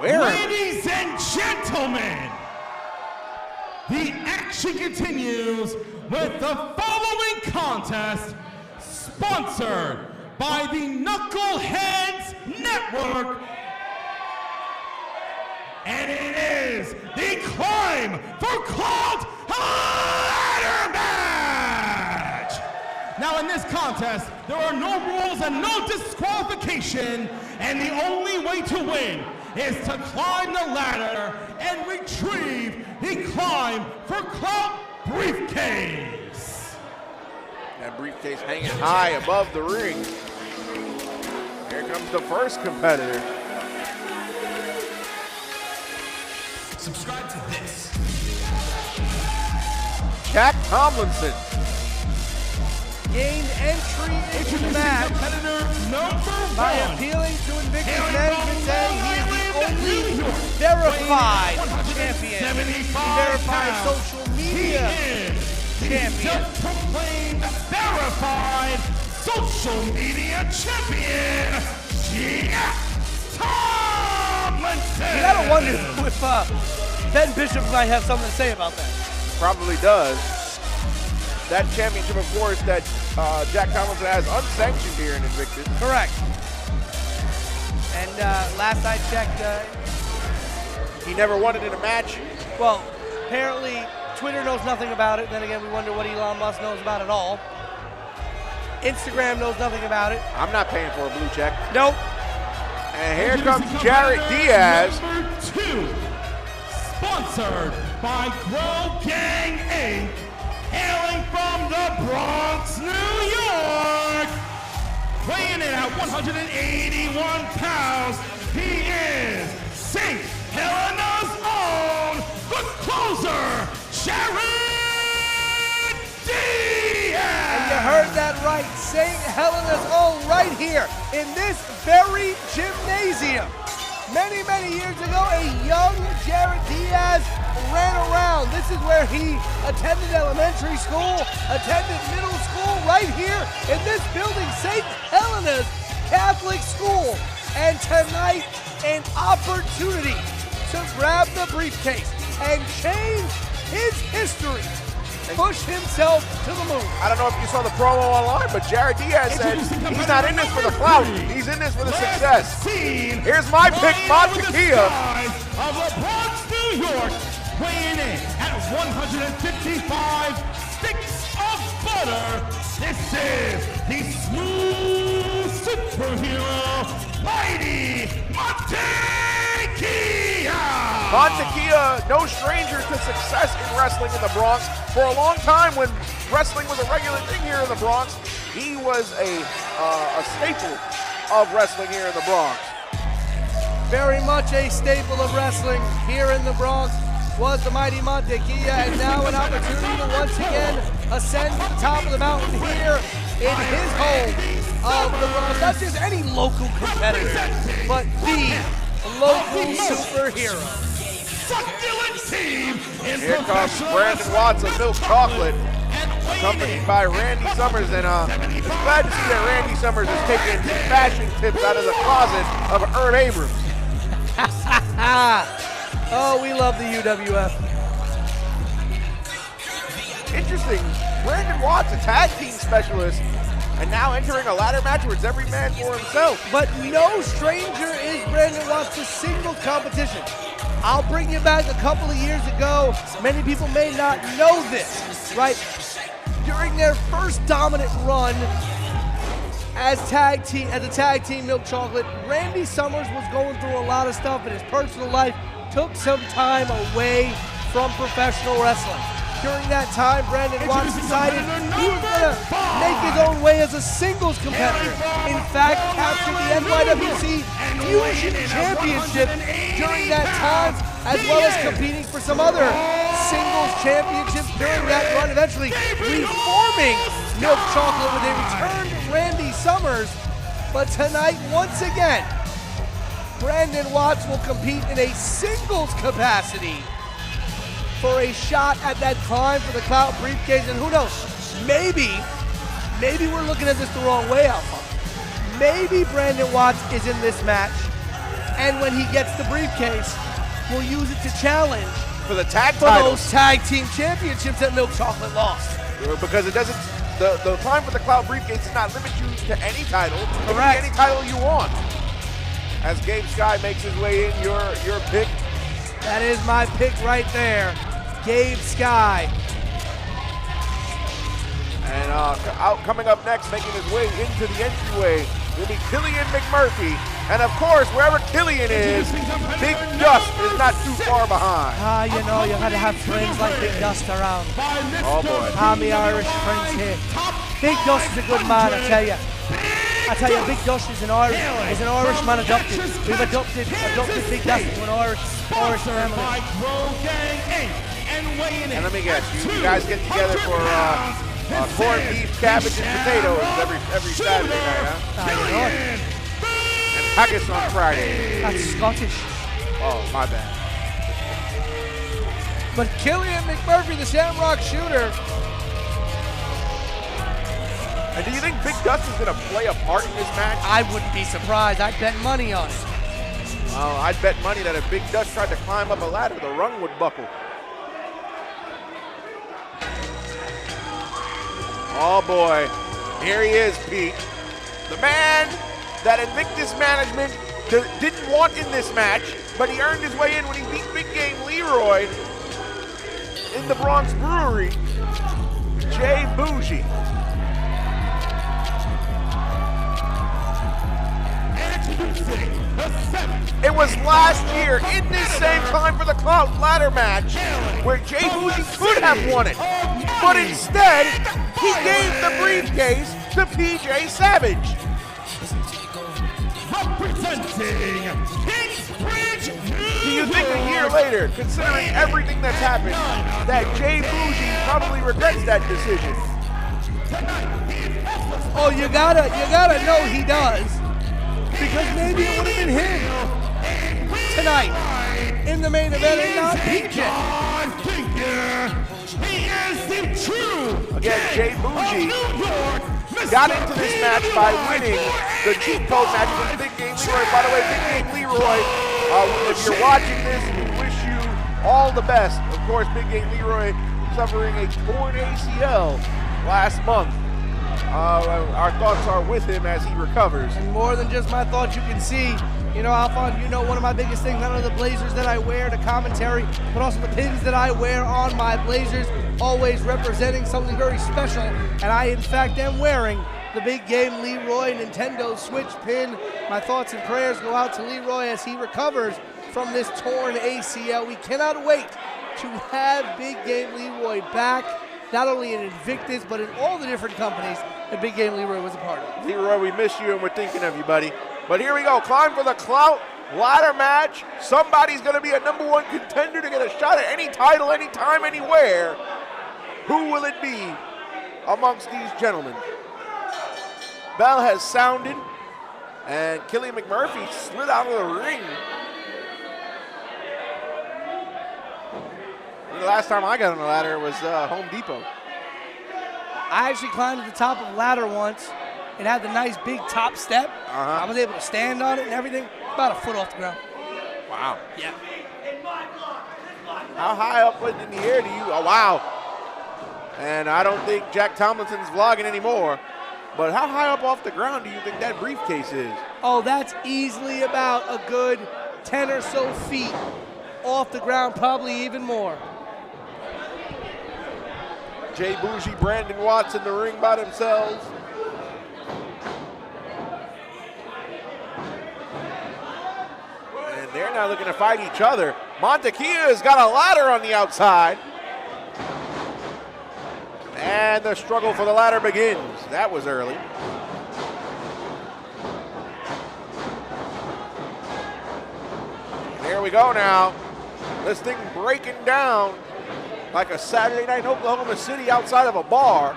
Ladies and gentlemen, the action continues with the following contest, sponsored by the Knuckleheads Network. And it is the Climb for Clout Ladder match! Now in this contest, there are no rules and no disqualification, and the only way to win is to climb the ladder and retrieve the Climb for Clout briefcase. That briefcase hanging high above the ring. Here comes the first competitor. Subscribe to this. Jack Tomlinson gained entry into the match by appealing to Invictus management, saying he is the only verified champion. He verified social media champion. Self-proclaimed verified social media champion, Tomlinson. You gotta wonder if Ben Bishop might have something to say about that. Probably does. That championship, of course, that Jack Tomlinson has unsanctioned here in Invictus. Correct. And last I checked, he never won it in a match. Well, apparently Twitter knows nothing about it. Then again, we wonder what Elon Musk knows about it all. Instagram knows nothing about it. I'm not paying for a blue check. Nope. And here comes Jarett Diaz. Number 2, sponsored by Grow Gang Inc., hailing from the Bronx, New York. Weighing in at 181 pounds, he is St. Helena's own, the closer, Jarett Diaz. And you heard that right, St. Helena's own, right here in this very gymnasium. Many, many years ago, a young Jarett Diaz ran around. This is where he attended elementary school, attended middle school, right here in this building, St. Helena's Catholic School. And tonight, an opportunity to grab the briefcase and change his history, push himself to the moon. I don't know if you saw the promo online, but Jarett Diaz said he's not in this for the clout, he's in this for the success. Here's my pick, Mantequilia. Of the Bronx, New York, weighing in at 155 sticks of butter. This is the smooth superhero, Mighty Mantequilia. Mantequilia, no stranger to success in wrestling in the Bronx. For a long time, when wrestling was a regular thing here in the Bronx, he was a staple of wrestling here in the Bronx. Very much a staple of wrestling here in the Bronx was the Mighty Mantequilia, and now an opportunity to once again ascend to the top of the mountain here in his home of the Bronx. Not just any local competitor, but the local superhero. Succulent team in Here comes Brandon Watts of Milk Chocolate, accompanied by Randy Summers, and it's glad to see that Randy Summers is taking fashion tips out of the closet of Herb Abrams. Oh, we love the UWF. Interesting, Brandon Watts, a tag team specialist, and now entering a ladder match where it's every man for himself. But no stranger is Brandon Watts to singles competition. I'll bring you back a couple of years ago. Many people may not know this, right? During their first dominant run as a tag team Milk Chocolate, Randy Summers was going through a lot of stuff in his personal life, took some time away from professional wrestling. During that time, Brandon Watts decided he was going to make his own way as a singles competitor. In fact, captured the NYWC Fusion Championship during that time, as well as competing for some other singles championships during that run, eventually reforming Milk Chocolate with a returned Randy Summers. But tonight, once again, Brandon Watts will compete in a singles capacity for a shot at that climb for the Clout briefcase, and who knows, maybe we're looking at this the wrong way, Alpha. Maybe Brandon Watts is in this match And when he gets the briefcase, we'll use it to challenge For the tag for titles. those tag team championships that Milk Chocolate lost. Because it doesn't, the time for the Clout briefcase does not limit you to any title. It can be Correct. any title you want. As Gabe Skye makes his way in, your pick. That is my pick right there, Gabe Skye. And coming up next, making his way into the entryway, will be Killian Mcmurphy. And of course, wherever Killian is, Big Dust is not too far behind. You know, you gotta have friends like Big Dust around. Oh boy. My Irish friends here. Big Dust is a good man, I tell you. Big Dust is an Irishman adopted. We've adopted Big Dust into an Irish family. And let me guess, you guys get together for corned beef, cabbage, and potatoes every Saturday night, huh? You know it. And haggis on Friday. That's Scottish. Oh, my bad. But Killian Mcmurphy, the Shamrock Shooter. And do you think Big Dust is going to play a part in this match? I wouldn't be surprised. I'd bet money on it. I'd bet money that if Big Dust tried to climb up a ladder, the rung would buckle. Oh boy, here he is, Pete. The man that Invictus management didn't want in this match, but he earned his way in when he beat Big Game Leroy in the Bronx Brewery, J Boujii. It was last year in this same time for the Clout Ladder match where J Boujii could have won it, but instead he gave the briefcase to PJ Savage. Representing Kingsbridge, Do you think a year later, considering everything that's happened, that J Boujii probably regrets that decision? Oh, you gotta know he does. Because maybe it would have been him tonight in the main event and not PJ. He is the true Again, J Boujii got into this match by winning the Cheat Code Match with Big Game Leroy. By the way, Big Game Leroy, if you're watching this, we wish you all the best. Of course, Big Game Leroy suffering a torn ACL last month. Our thoughts are with him as he recovers. And more than just my thoughts, you can see, you know, Alphon, you know one of my biggest things, not only the blazers that I wear to commentary, but also the pins that I wear on my blazers, always representing something very special. And I, in fact, am wearing the Big Game Leroy Nintendo Switch pin. My thoughts and prayers go out to Leroy as he recovers from this torn ACL. We cannot wait to have Big Game Leroy back, not only in Invictus, but in all the different companies that Big Game Leroy was a part of. Leroy, we miss you and we're thinking of you, buddy. But here we go, climb for the Clout Ladder match. Somebody's gonna be a #1 contender to get a shot at any title, anytime, anywhere. Who will it be amongst these gentlemen? Bell has sounded, and Killian Mcmurphy slid out of the ring. The last time I got on the ladder was Home Depot. I actually climbed to the top of the ladder once. It had the nice big top step. I was able to stand on it and everything. About a foot off the ground. Wow. Yeah. How high up in the air do you, oh wow. And I don't think Jack Tomlinson's vlogging anymore, but how high up off the ground do you think that briefcase is? Oh, that's easily about a good 10 or so feet off the ground, probably even more. J Boujii, Brandon Watts in the ring by themselves. And they're now looking to fight each other. Mantequilia has got a ladder on the outside. And the struggle for the ladder begins. That was early. There we go now. This thing breaking down like a Saturday night in Oklahoma City outside of a bar.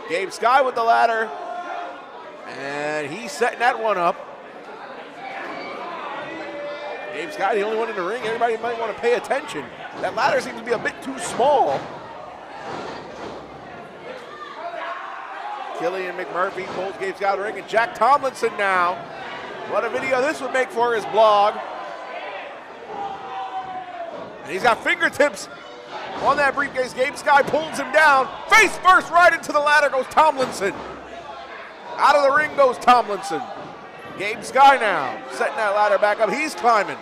Gabe Skye with the ladder. And he's setting that one up. Gabe Skye, the only one in the ring. Everybody might want to pay attention. That ladder seems to be a bit too small. Killian Mcmurphy pulls Gabe Skye out of the ring, and Jack Tomlinson now. What a video this would make for his blog. And he's got fingertips on that briefcase. Gabe Skye pulls him down. Face first right into the ladder goes Tomlinson. Out of the ring goes Tomlinson. Gabe Skye now setting that ladder back up. He's climbing.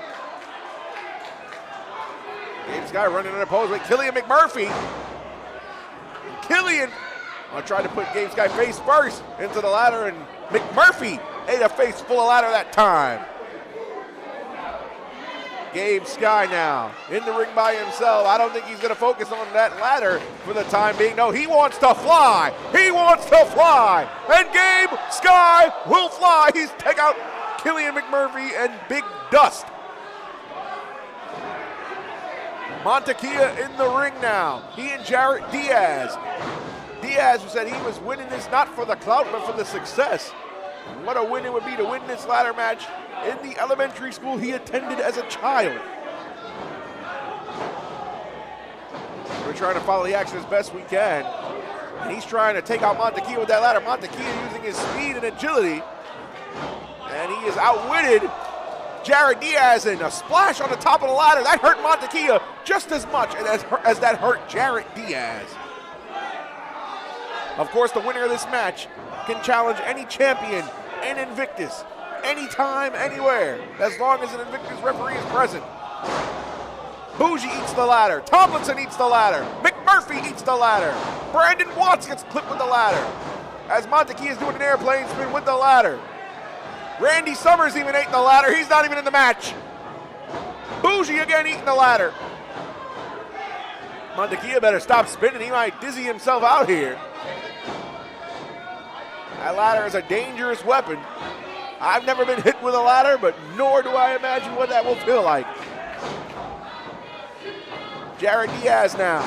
Gabe Skye running unopposed with Killian Mcmurphy. Killian tried to put Gabe Skye face first into the ladder, and McMurphy ate a face full of ladder that time. Gabe Skye now in the ring by himself. I don't think he's going to focus on that ladder for the time being. No, he wants to fly. He wants to fly. And Gabe Skye will fly. He's take out Killian Mcmurphy and Big Dust. Mantequilia in the ring now. He and Jarett Diaz. Diaz said he was winning this not for the clout, but for the success. What a win it would be to win this ladder match in the elementary school he attended as a child. We're trying to follow the action as best we can. And he's trying to take out Mantequilia with that ladder. Mantequilia using his speed and agility. And he has outwitted Jarett Diaz, and a splash on the top of the ladder. That hurt Mantequilia just as much as that hurt Jarett Diaz. Of course, the winner of this match can challenge any champion in Invictus, anytime, anywhere, as long as an Invictus referee is present. Boujii eats the ladder. Tomlinson eats the ladder. McMurphy eats the ladder. Brandon Watts gets clipped with the ladder, as Mantequilia is doing an airplane spin with the ladder. Randy Summers even ate the ladder. He's not even in the match. Boujii again eating the ladder. Mantequilia better stop spinning. He might dizzy himself out here. That ladder is a dangerous weapon. I've never been hit with a ladder, but nor do I imagine what that will feel like. Jarett Diaz now.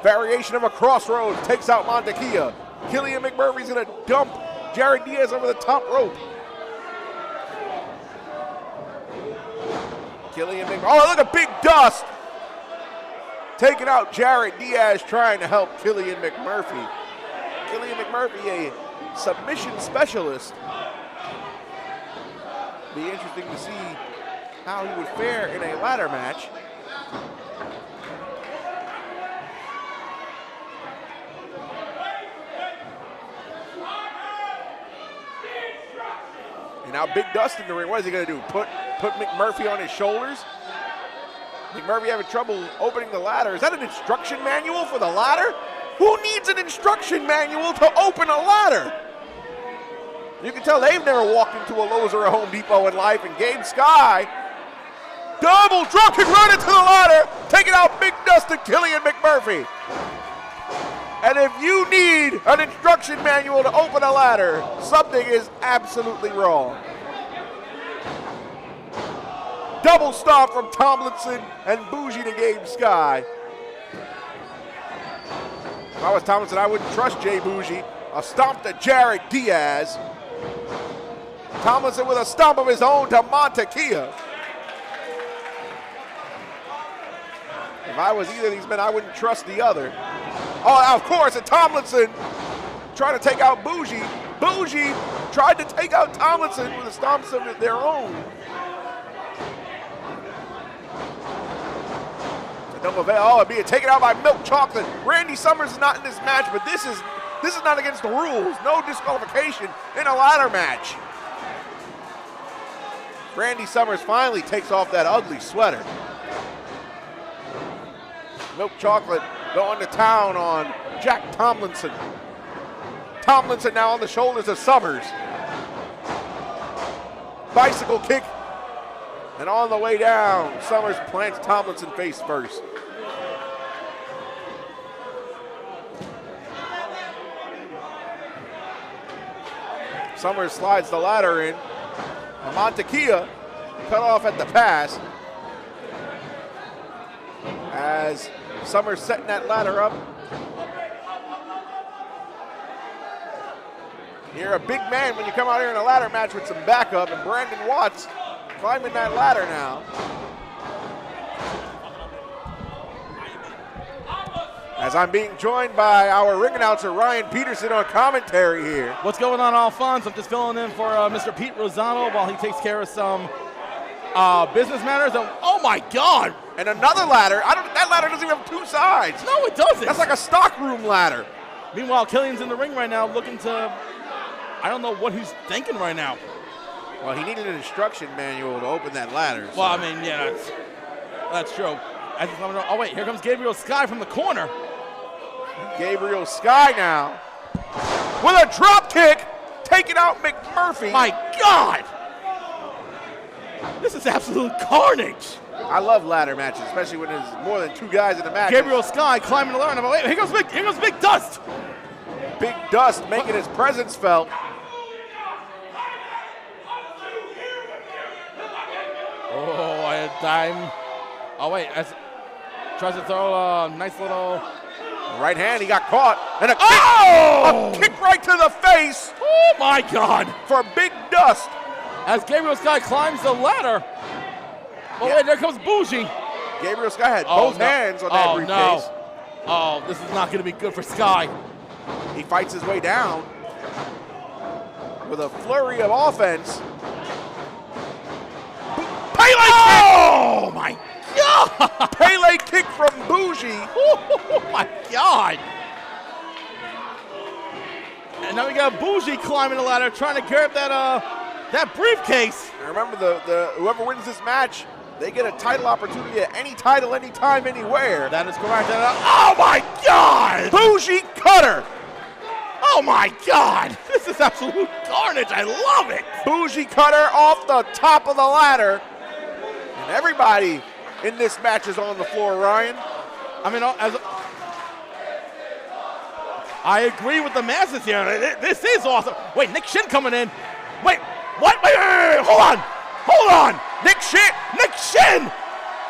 Variation of a crossroads takes out Mantequilia. Killian Mcmurphy's gonna dump Jarett Diaz over the top rope. Killian Mcmurphy, oh look at Big Dust! Taking out Jarett Diaz, trying to help Killian Mcmurphy. Killian Mcmurphy, a submission specialist. Be interesting to see how he would fare in a ladder match. And now Big Dust in the ring. What is he going to do? Put McMurphy on his shoulders? McMurphy having trouble opening the ladder. Is that an instruction manual for the ladder? Who needs an instruction manual to open a ladder? You can tell they've never walked into a Lowe's or a Home Depot in life. And Gabe Skye, double drunken run into the ladder, taking out Big Dust and Killian Mcmurphy. And if you need an instruction manual to open a ladder, something is absolutely wrong. Double stomp from Tomlinson and Boujii to Gabe Skye. If I was Tomlinson, I wouldn't trust J Boujii. A stomp to Jarett Diaz. Tomlinson with a stomp of his own to Mantequilia. If I was either of these men, I wouldn't trust the other. Oh, of course, and Tomlinson trying to take out Boujii. Boujii tried to take out Tomlinson with the stomps of their own. Double veil. Oh, being taken out by Milk Chocolate. Randy Summers is not in this match, but this is not against the rules. No disqualification in a ladder match. Randy Summers finally takes off that ugly sweater. Milk Chocolate going to town on Jack Tomlinson. Tomlinson now on the shoulders of Summers. Bicycle kick. And on the way down, Summers plants Tomlinson face first. Summers slides the ladder in. Mantequilia cut off at the pass. As Summers setting that ladder up. You're a big man when you come out here in a ladder match with some backup, and Brandon Watts climbing that ladder now. As I'm being joined by our ring announcer, Ryan Peterson, on commentary here. What's going on, Alphonse? I'm just filling in for Mr. Pete Rosano while he takes care of some business matters. Oh my God! And another ladder. That ladder doesn't even have two sides. No, it doesn't. That's like a stockroom ladder. Meanwhile, Killian's in the ring right now looking to, I don't know what he's thinking right now. Well, he needed an instruction manual to open that ladder. So. Well, I mean, yeah, that's true. Oh wait, here comes Gabriel Skye from the corner. Gabriel Skye now with a drop kick, taking out Mcmurphy. My God! This is absolute carnage. I love ladder matches, especially when there's more than two guys in the match. Gabriel Skye climbing the ladder. Wait, here goes Big Dust. Big Dust making his presence felt. Oh, a dime. Oh wait, tries to throw a nice little right hand. He got caught, and a kick right to the face. Oh my God! For Big Dust. As Gabriel Skye climbs the ladder. Oh wait, there comes Boujii. Gabriel Skye had both hands on that briefcase. No. Oh, this is not going to be good for Skye. He fights his way down with a flurry of offense. Pele kick! Oh my God! Pele kick from Boujii. Oh my God! And now we got Boujii climbing the ladder, trying to grab that briefcase. And remember, the whoever wins this match, they get a title opportunity at any title, anytime, anywhere. That is correct. Oh my God! Boujii cutter. Oh my God! This is absolute carnage. I love it. Boujii cutter off the top of the ladder. And everybody in this match is on the floor, Ryan. I mean, I agree with the masses here. This is awesome. Wait, Nick Shin coming in. Wait, what? Wait, hold on. Nick Shin.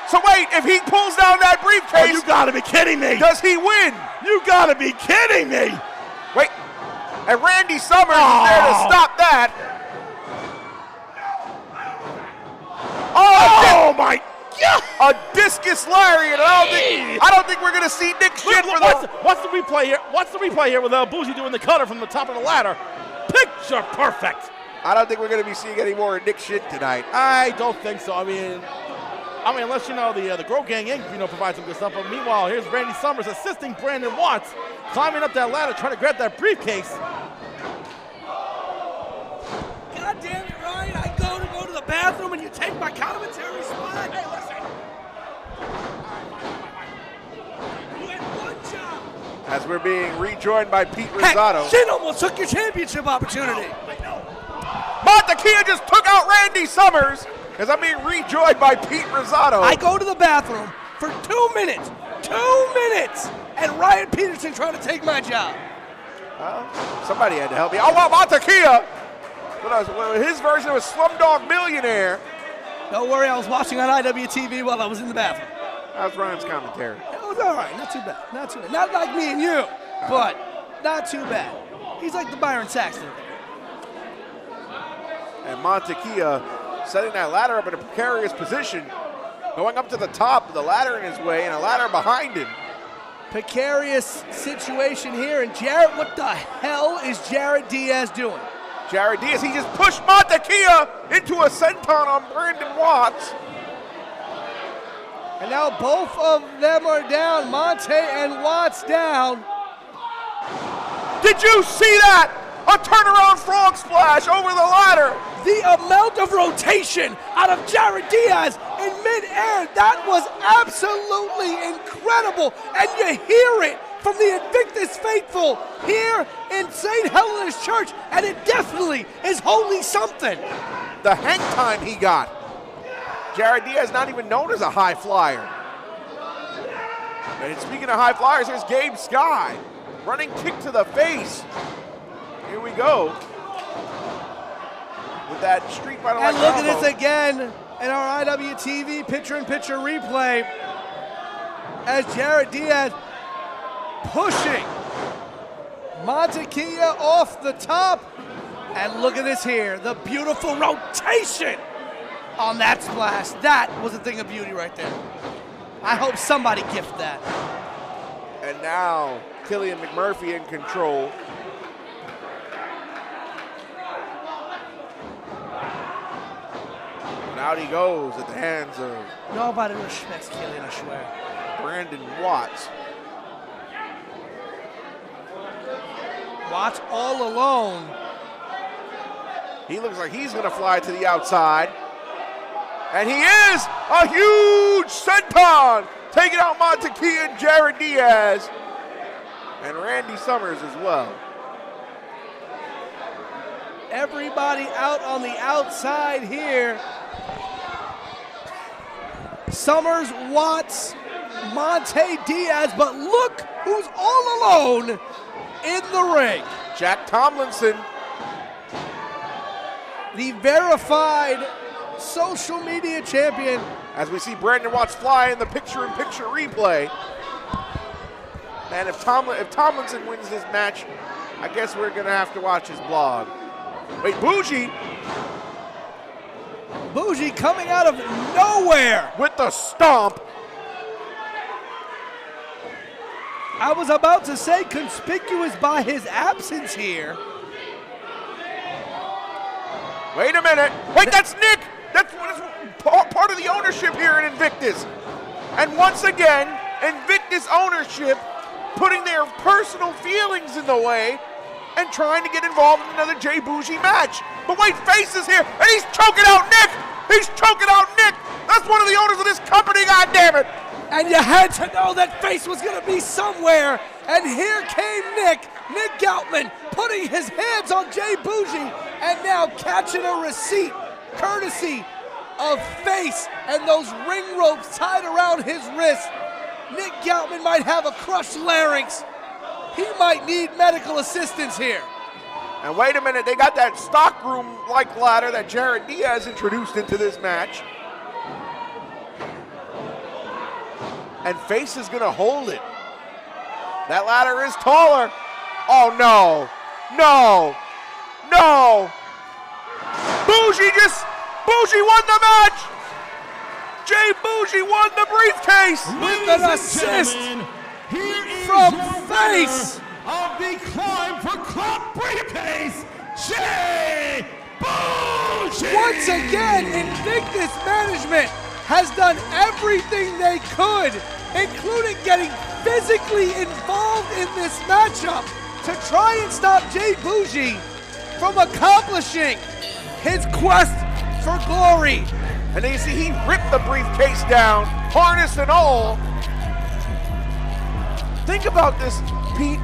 So wait, if he pulls down that briefcase, you gotta be kidding me. Does he win? You gotta be kidding me. Wait, and Randy Summers is there to stop that. Oh my God! A discus lariat. I don't think we're gonna see Nick Shin for that. What's the replay here? What's the replay here with Boujii doing the cutter from the top of the ladder? Picture perfect. I don't think we're going to be seeing any more of Nick Shin tonight. I don't think so. I mean, unless the Grove Gang Inc. provides some good stuff. But meanwhile, here's Randy Summers assisting Brandon Watts, climbing up that ladder, trying to grab that briefcase. God damn it, Ryan! I go to the bathroom and you take my commentary spot. Hey, listen. You had one job. As we're being rejoined by Pete Rosado. Heck, Shin almost took your championship opportunity. Mantequilia just took out Randy Summers as I'm being rejoined by Pete Rosado. I go to the bathroom for 2 minutes. 2 minutes! And Ryan Peterson trying to take my job. Somebody had to help me. Oh, wow, Mantequilia! His version of Slumdog Millionaire. Don't worry, I was watching on IWTV while I was in the bathroom. How's Ryan's commentary? It was all right, not too bad. Not like me and you, but not too bad. He's like the Byron Saxton. And Mantequilia setting that ladder up in a precarious position, going up to the top with the ladder in his way and a ladder behind him. Precarious situation here, and Jarett, what the hell is Jarett Diaz doing? Jarett Diaz, he just pushed Mantequilia into a senton on Brandon Watts. And now both of them are down, Monte and Watts down. Did you see that? A turnaround frog splash over the ladder. The amount of rotation out of Jarett Diaz in midair, that was absolutely incredible. And you hear it from the Invictus faithful here in St. Helena's Church, and it definitely is holy something. The hang time he got. Jarett Diaz not even known as a high flyer. And speaking of high flyers, here's Gabe Skye. Running kick to the face. Here we go. With that Street Fighter. And look at this again in our IWTV picture-in-picture replay as Jarett Diaz pushing Mantequilia off the top. And look at this here, the beautiful rotation on that splash. That was a thing of beauty right there. I hope somebody gift that. And now Killian Mcmurphy in control. And out he goes at the hands of Nobody respects Killian, I swear. Brandon Watts. Watts all alone. He looks like he's gonna fly to the outside. And he is a huge senton, taking out Mantequilia and Jarett Diaz. And Randy Summers as well. Everybody out on the outside here. Summers, Watts, Monte, Diaz, but look who's all alone in the ring. Jack Tomlinson. The verified social media champion. As we see Brandon Watts fly in the picture-in-picture replay. And if Tomlinson wins this match, I guess we're gonna have to watch his blog. Wait, Boujii Coming out of nowhere. with the stomp. I was about to say conspicuous by his absence here. Wait a minute. Wait, that's Nick. That's part of the ownership here in Invictus. And once again, Invictus ownership putting their personal feelings in the way and trying to get involved in another J Boujii match. But wait, Face is here, and he's choking out Nick. He's choking out Nick. That's one of the owners of this company, goddammit. And you had to know that Face was going to be somewhere. And here came Nick Goutman, putting his hands on J Boujii, and now catching a receipt, courtesy of Face and those ring ropes tied around his wrist. Nick Goutman might have a crushed larynx. He might need medical assistance here. And wait a minute, they got that stockroom-like ladder that Jarett Diaz introduced into this match. And Face is gonna hold it. That ladder is taller. Oh no, no, no. Boujii won the match. J Boujii won the briefcase. With an assist from Face. Of the climb for Clout briefcase, J Boujii. Once again, Invictus management has done everything they could, including getting physically involved in this matchup to try and stop J Boujii from accomplishing his quest for glory. And then you see he ripped the briefcase down, harness and all. Think about this, Pete.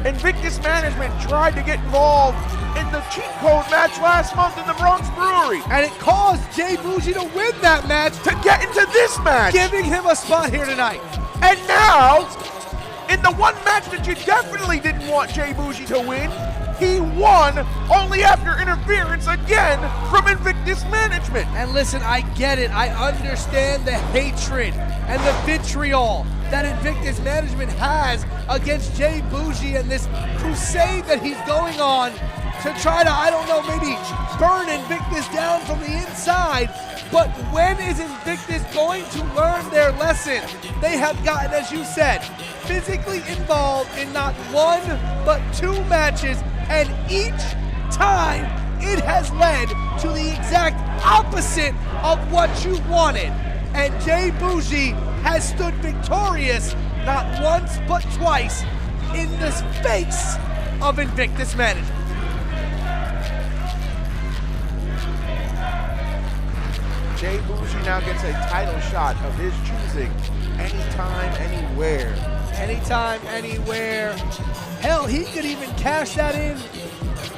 Invictus management tried to get involved in the Cheat Code match last month in the Bronx Brewery. And it caused J Boujii to win that match, To get into this match. giving him a spot here tonight. And now, in the one match that you definitely didn't want J Boujii to win, he won only after interference again from Invictus management. And listen, I get it. I understand the hatred and the vitriol that Invictus management has against J Boujii and this crusade that he's going on to try to, I don't know, maybe burn Invictus down from the inside. But when is Invictus going to learn their lesson? They have gotten, as you said, physically involved in not one, but two matches, and each time it has led to the exact opposite of what you wanted. And J Boujii has stood victorious not once but twice in the face of Invictus management. J Boujii now gets a title shot of his choosing, anytime, anywhere. Anytime, anywhere. Hell, he could even cash that in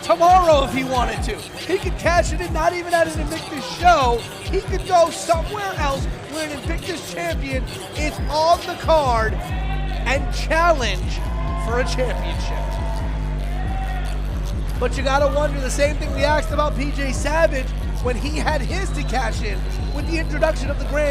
tomorrow if he wanted to. He could cash it in not even at an Invictus show. He could go somewhere else where an Invictus champion is on the card and challenge for a championship. But you gotta wonder the same thing we asked about PJ Savage when he had his to cash in with the introduction of the Grand